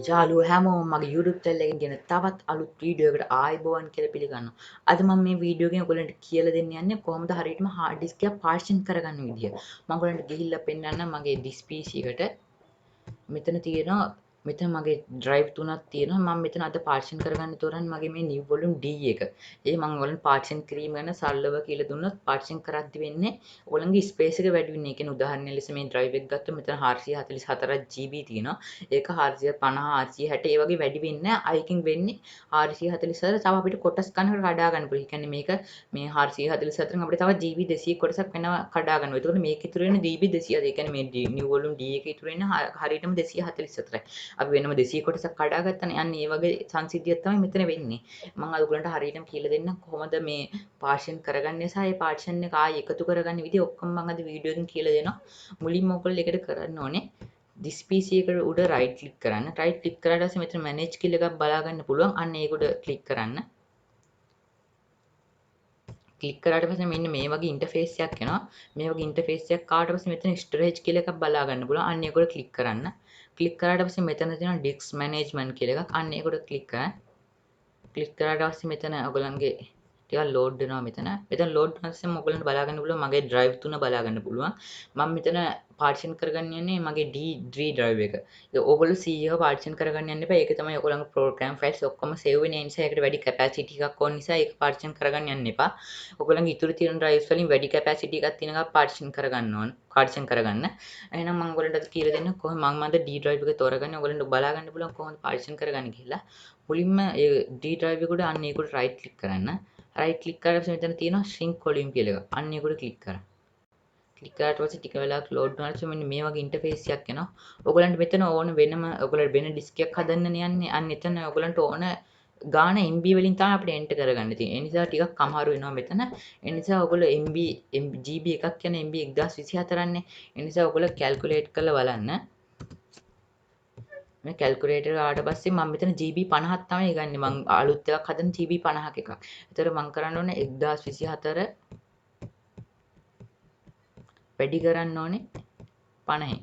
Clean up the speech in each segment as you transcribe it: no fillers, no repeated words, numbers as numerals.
යාළුවෝ හැමෝම මගේ YouTube channel එකෙන් ගෙන තවත් අලුත් වීඩියෝ එකකට ආයිබෝවන් කියලා පිළිගන්නවා. අද මම මේ වීඩියෝ එකෙන් ඔයගලන්ට කියලා දෙන්න යන්නේ කොහොමද හරියටම hard disk එක partition කරගන්න විදිය. මම ඔයගලන්ට ගිහිල්ලා පෙන්නන්නම් මගේ disk PC එකට. මෙතන තියෙනවා මෙතන මගේ drive තුනක් තියෙනවා. මම මෙතන අද partition කරගන්න තෝරන්නේ මගේ මේ new volume D එක. ඒ මම ඔයගලන්ට partition කිරීම ගැන සරලව කියලා දුන්නොත් partition කරද්දි වෙන්නේ ඔයගලන්ගේ space එක වැඩි වෙන්නේ. ඒ කියන්නේ උදාහරණයක් ලෙස මේ drive එක ගත්තොත් මෙතන 444 GB තියෙනවා. ඒක 450 460 ඒ වගේ වැඩි වෙන්නේ නැහැ. අයකින් වෙන්නේ 444 තව අපිට කොටස් ගන්නකට කඩා ගන්න පුළුවන්. ඒ කියන්නේ මේක මේ 444න් අපිට තව GB 200 කොටසක් වෙනවා කඩා ගන්නවා. ඒතකොට මේක ඉතුරු වෙන GB 200. ඒ කියන්නේ මේ new volume D එක ඉතුරු වෙන හරියටම 244යි. අපි වෙනම 200 කොටසක් කඩා ගත්තනේ. අන්න ඒ වගේ සංසිද්ධියක් තමයි මෙතන වෙන්නේ. මම අද ඔයගලන්ට හරියටම කියලා දෙන්නම් කොහොමද මේ partition කරගන්නේ සහ ඒ partition එක ආයෙ එකතු කරගන්න විදිහ ඔක්කොම මම අද වීඩියෝ එකෙන් කියලා දෙනවා. මුලින්ම ඔයගොල්ලෝ එකට කරන්න ඕනේ this PC එකට උඩ right click කරන්න. right click කරාට පස්සේ මෙතන manage කියලා එකක් බලා ගන්න පුළුවන්. අන්න ඒක උඩ click කරන්න. ක්ලික් කරාට පස්සේ මෙන්න මේ වගේ ඉන්ටර්ෆේස් එකක් එනවා. මේ වගේ ඉන්ටර්ෆේස් එකක් ආවට පස්සේ මෙතන storage කියලා එකක් බලා ගන්න පුළුවන්. අන්න ඒක උඩ ක්ලික් කරන්න. ක්ලික් කරාට පස්සේ මෙතන තියෙනවා disk management කියලා එකක්. අන්න ඒක උඩ ක්ලික් කරන්න. ක්ලික් කරාට පස්සේ මෙතන ඔයගලන්ගේ ටිකක් ලෝඩ් වෙනවා මෙතන. මෙතන ලෝඩ් වුණාට පස්සේ ඔයගලන්ට බලා ගන්න පුළුවන් මගේ drive තුන බලා ගන්න පුළුවන්. මම මෙතන partition කරගන්න යන්නේ මගේ D3 drive එක. ඒක ඕගොල්ලෝ C එක partition කරගන්න යන්න එපා. ඒක තමයි ඔයගලන්ගේ program files ඔක්කොම save වෙන නිසා ඒකට වැඩි capacity එකක් ඕන නිසා ඒක partition කරගන්න යන්න එපා. ඔයගලන්ගේ ඉතුරු තියෙන drives වලින් වැඩි capacity එකක් තියෙන එකක් partition කරගන්න ඕන. partition කරගන්න. එහෙනම් මම ඔයගලන්ට කියලා දෙන්න කොහොමද මම අද D drive එක තෝරගන්නේ. ඔයගලන්ට බලා ගන්න පුළුවන් කොහොමද partition කරගන්නේ කියලා. මුලින්ම ඒ D drive එක උඩ අන්න ඒක උඩ right click කරන්න. right click කරලා පස්සේ මෙතන තියෙනවා shrink volume කියලා එක. අන්න ඒක උඩ click කරන්න. click කරාට පස්සේ ටික වෙලාවක් load වුණාට පස්සේ මෙන්න මේ වගේ interface එකක් එනවා. ඔයගලන්ට මෙතන ඕන වෙනම ඔයගලන්ට වෙන disk එකක් හදන්නනේ යන්නේ. අන්න එතන ඔයගලන්ට ඕන ගාන MB වලින් තමයි අපිට enter කරගන්න තියෙන්නේ. ඒ නිසා ටිකක් අමාරු වෙනවා මෙතන. ඒ නිසා ඔයගොල්ලෝ GB එකක් කියන්නේ MB 1024 න්නේ. ඒ නිසා ඔයගොල්ලෝ calculate කරලා බලන්න. මේ කැල්කියුලේටර් ආවට පස්සේ මම මෙතන GB 50ක් තමයි ගන්නෙ. මම අලුත් එකක් හදන GB 50ක එකක්. ඒතර මම කරන්න ඕනේ 1024 වැඩි කරන්න ඕනේ 50න්.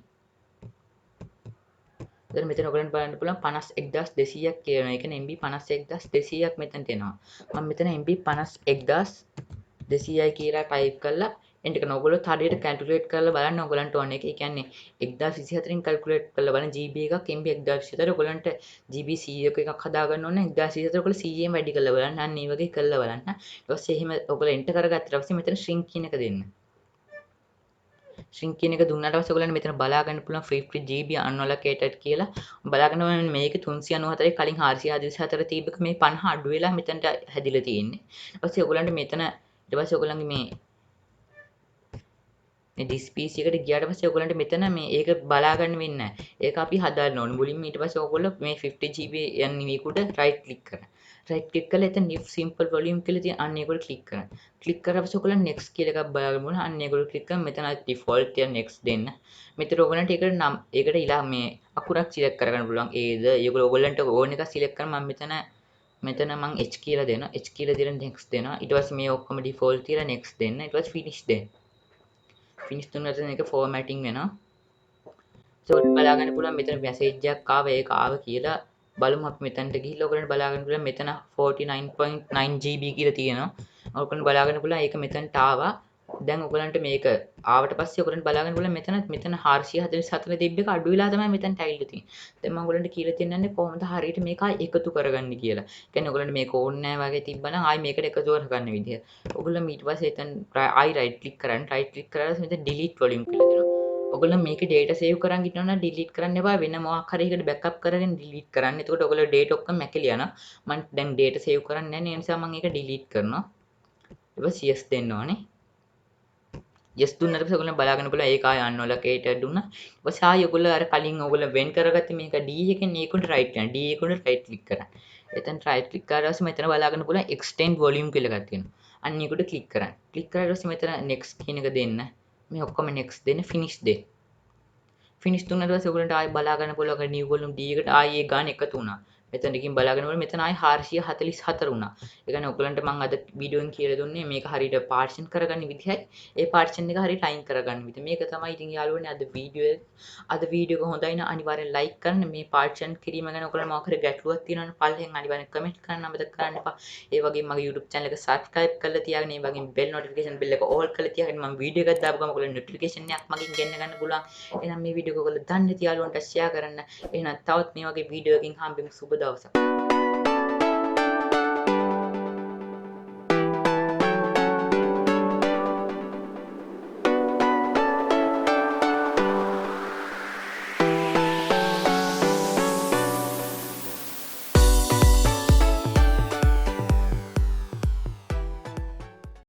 ඒතර මෙතන ඔයගලන්ට බලන්න පුළුවන් 51200ක් කියනවා. ඒ කියන්නේ MB 51200ක් මෙතනට එනවා. මම මෙතන MB 51200යි කියලා ටයිප් කරලා එන්ටර් කරනවා. ඔයගොල්ලෝ හරියට කැල්කියුලේට් කරලා බලන්න ඔයගලන්ට ඕන එක. ඒ කියන්නේ 1024න් කැල්කියුලේට් කරලා බලන්න GB එකක් MB 1024 ඔයගලන්ට GB 100ක එකක් හදා ගන්න ඕනේ 1024 ඔයගොල්ලෝ 100ෙන් වැඩි කරලා බලන්න. අන්න මේ වගේ කරලා බලන්න. ඊට පස්සේ එහෙම ඔයගොල්ලෝ එන්ටර් කරගත්තා ඊට පස්සේ මෙතන shrink කියන එක දෙන්න. shrink කියන එක දුන්නාට පස්සේ ඔයගලන්ට මෙතන බලා ගන්න පුළුවන් free GB unallocated කියලා. බලා ගන්න මේක 394 කලින් 444 තිබ්බක මේ 50 අඩු වෙලා මෙතනට හැදිලා තියෙන්නේ. ඊට පස්සේ ඔයගලන්ට මෙතන ඊට පස්සේ ඔයගලන්ගේ මේ this PC එකට ගියාට පස්සේ ඔයගලන්ට මෙතන මේ ඒක බලා ගන්න වෙන්නේ නැහැ. ඒක අපි හදාන්න ඕනේ. මුලින්ම ඊට පස්සේ ඔයගොල්ලෝ මේ 50 GB යන්නේ මේකට right click කරන්න. right click කරලා එතන new simple volume කියලා තියෙන අන්න ඒකට click කරන්න. click කරලා පස්සේ ඔයගොල්ලෝ next කියලා එකක් බලාගන්න ඕනේ. අන්න ඒකට click කරලා මෙතන default කියලා next දෙන්න. මෙතන ඔයගලන්ට ඒකට නම් ඒකට ඉලා මේ අකුරක් select කරගන්න පුළුවන්. ඒද ඒගොල්ලෝ ඔයගලන්ට ඕන එක select කරලා මම මෙතන මම H කියලා දෙනවා. H කියලා දීලා next දෙනවා. ඊට පස්සේ මේ ඔක්කොම default තියලා next දෙන්න. ඊට පස්සේ finish දෙන්න. finish දුන්නාට මේක formatting වෙනවා. so බලා ගන්න පුළුවන් මෙතන message එකක් ආවා ඒක ආවා කියලා බලමු අපි මෙතනට ගිහිල්ලා ඔයගලන්ට බලා ගන්න පුළුවන් මෙතන 49.9 GB කියලා තියෙනවා. ඔයගලන්ට බලා ගන්න පුළුවන් ඒක මෙතනට ආවා. දැන් ඔයගලන්ට මේක ආවට පස්සේ ඔයගලන්ට බලා ගන්න පුළුවන් මෙතන 444 තිබ්බ එක අඩු වෙලා තමයි මෙතනට ඇවිල්ලා තියෙන්නේ. දැන් මම ඔයගලන්ට කියලා දෙන්නන්නේ කොහොමද හරියට මේක එකතු කරගන්නේ කියලා. කියන්නේ ඔයගලන්ට මේක ඕනේ නැහැ වගේ තිබ්බනම් ආයි මේකට එකතු කරගන්න විදිය. ඔයගොල්ලෝ ඊට පස්සේ එතන ආයි right click කරන්න. right click කරලා මෙතන delete volume කියලා දෙනවා. ඔයගොල්ලෝ මේකේ data save කරන් ඉන්නවා නම් delete කරන්න එපා වෙන මොකක් හරි එකකට backup කරගෙන delete කරන්න. එතකොට ඔයගොල්ලෝ data ඔක්කොම මැකලා යනවා. මම දැන් data save කරන්නේ නැහැ. ඒ නිසා මම ඒක delete කරනවා. ඊට පස්සේ yes දෙන්න ඕනේ. yes දුන්නාට පස්සේ ඔයගොල්ලෝ බලාගෙන බලලා ඒක ආය unallocated දුන්නා. ඊට පස්සේ ආය ඔයගොල්ලෝ අර කලින් ඔයගොල්ලෝ වෙන් කරගත්තේ මේක D එකෙන් ඒකට right කරන්න. D එකට right click කරන්න. එතන right click කරලා පස්සේ මෙතන බලාගෙන බලලා extend volume කියලා එකක් තියෙනවා. අන්න ඒකට click කරන්න. click කරලා පස්සේ මෙතන next කියන එක දෙන්න. මේ ඔක්කොම next දෙන්න finish දෙන්න. finish දුන්නාට පස්සේ ඔයගොල්ලන්ට ආයෙ බලා ගන්න පුළුවන් new volume D එකට ආයෙ ඒ ගාන එකතු වුණා. මෙතනකින් බලාගෙනනකොට මෙතන ආයේ 444 වුණා. ඒ කියන්නේ ඔයගලන්ට මම අද වීඩියෝෙන් කියලා දුන්නේ මේක හරියට පාර්ටිෂන් කරගන්න විදිහයි ඒ පාර්ටිෂන් එක හරියට අයින් කරගන්න විදිහ. මේක තමයි ඉතින් යාළුවනේ අද වීඩියෝ එක. අද වීඩියෝ එක හොඳයි නම් අනිවාර්යෙන් ලයික් කරන්න. මේ පාර්ටිෂන් කිරීම ගැන ඔයගලන්ට මොකක් හරි ගැටලුවක් තියෙනවනම් පල්ලෙහෙන් අනිවාර්යෙන් කමෙන්ට් කරන්න අමතක කරන්න එපා. ඒ වගේම මගේ YouTube channel එක subscribe කරලා තියාගෙන ඒ වගේම bell notification bell එක all කරලා තියාගෙන මම වීඩියෝ එකක් දාපු ගමන් ඔයගලන්ට notification එකක් මගෙන් ගෙන්න ගන්න පුළුවන්. එහෙනම් මේ වීඩියෝ එක ඔයගොල්ලෝ දන්නේ නැති යාළුවන්ට share කරන්න. එහෙනම් තවත් මේ වගේ වීඩියෝ එකකින් හම්බෙමු. සුබ දවසක්.